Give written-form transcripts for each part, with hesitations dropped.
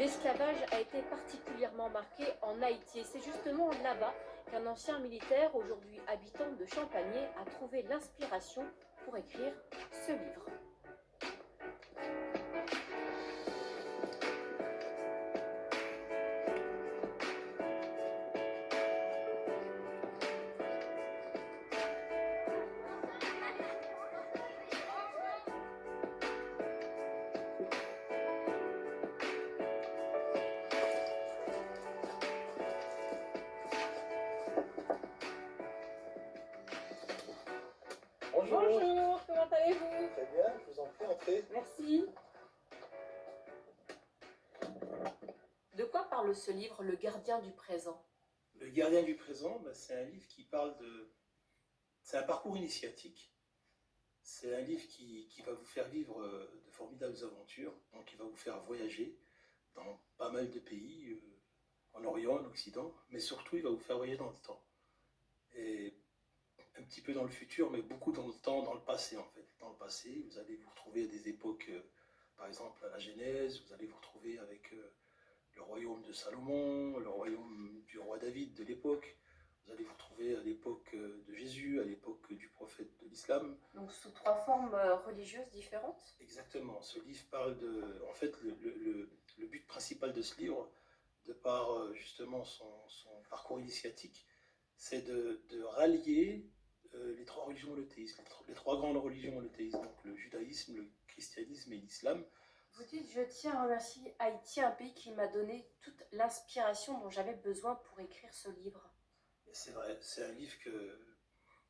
L'esclavage a été particulièrement marqué en Haïti et c'est justement là-bas qu'un ancien militaire, aujourd'hui habitant de Champagné, a trouvé l'inspiration pour écrire ce livre. Bonjour. Bonjour, comment allez-vous? Très bien, je vous en prie, entrez. Merci. De quoi parle ce livre, Le gardien du présent? Le gardien du présent, c'est un livre qui parle de... C'est un parcours initiatique. C'est un livre qui va vous faire vivre de formidables aventures. Donc il va vous faire voyager dans pas mal de pays, en Orient, en Occident, mais surtout il va vous faire voyager dans le temps. Et un petit peu dans le futur, mais beaucoup dans le temps, dans le passé en fait. Dans le passé, vous allez vous retrouver à des époques, par exemple à la Genèse, vous allez vous retrouver avec le royaume de Salomon, le royaume du roi David de l'époque. Vous allez vous retrouver à l'époque de Jésus, à l'époque du prophète de l'islam. Donc sous trois formes religieuses différentes? Exactement. Ce livre parle de... En fait, le but principal de ce livre, de par justement son parcours initiatique, c'est de rallier les trois religions monothéistes, les trois grandes religions monothéistes, donc le judaïsme, le christianisme et l'islam. Vous dites, je tiens à remercier Haïti, un pays qui m'a donné toute l'inspiration dont j'avais besoin pour écrire ce livre. C'est vrai, c'est un livre que...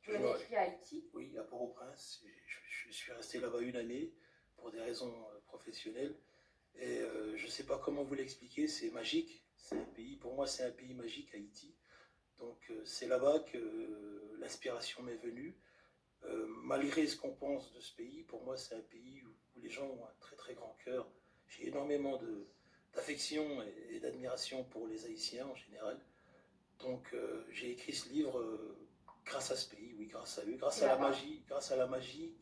Vous l'avez écrit à Haïti? Oui, à Port-au-Prince. Je suis resté là-bas une année pour des raisons professionnelles. Et je ne sais pas comment vous l'expliquer, c'est magique. C'est un pays, pour moi, c'est un pays magique, Haïti. Donc c'est là-bas que l'inspiration m'est venue. Malgré ce qu'on pense de ce pays, pour moi, c'est un pays où les gens ont un très très grand cœur. J'ai énormément d'affection et d'admiration pour les Haïtiens en général. Donc j'ai écrit ce livre grâce à ce pays, oui, grâce à eux, grâce à la magie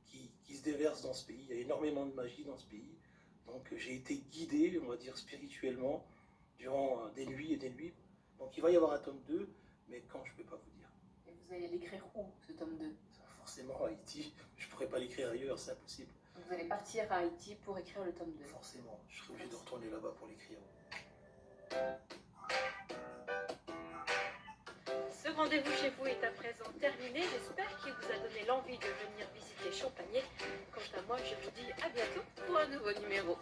qui se déverse dans ce pays. Il y a énormément de magie dans ce pays. Donc j'ai été guidé, on va dire, spirituellement durant des nuits et des nuits. Donc il va y avoir un tome 2, mais quand, je ne peux pas vous dire. Et vous allez l'écrire où, ce tome 2? Forcément à Haïti, je ne pourrais pas l'écrire ailleurs, c'est impossible. Donc vous allez partir à Haïti pour écrire le tome 2? Forcément, je serai obligé de retourner là-bas pour l'écrire. Ce rendez-vous chez vous est à présent terminé. J'espère qu'il vous a donné l'envie de venir visiter Champagné. Quant à moi, je vous dis à bientôt pour un nouveau numéro.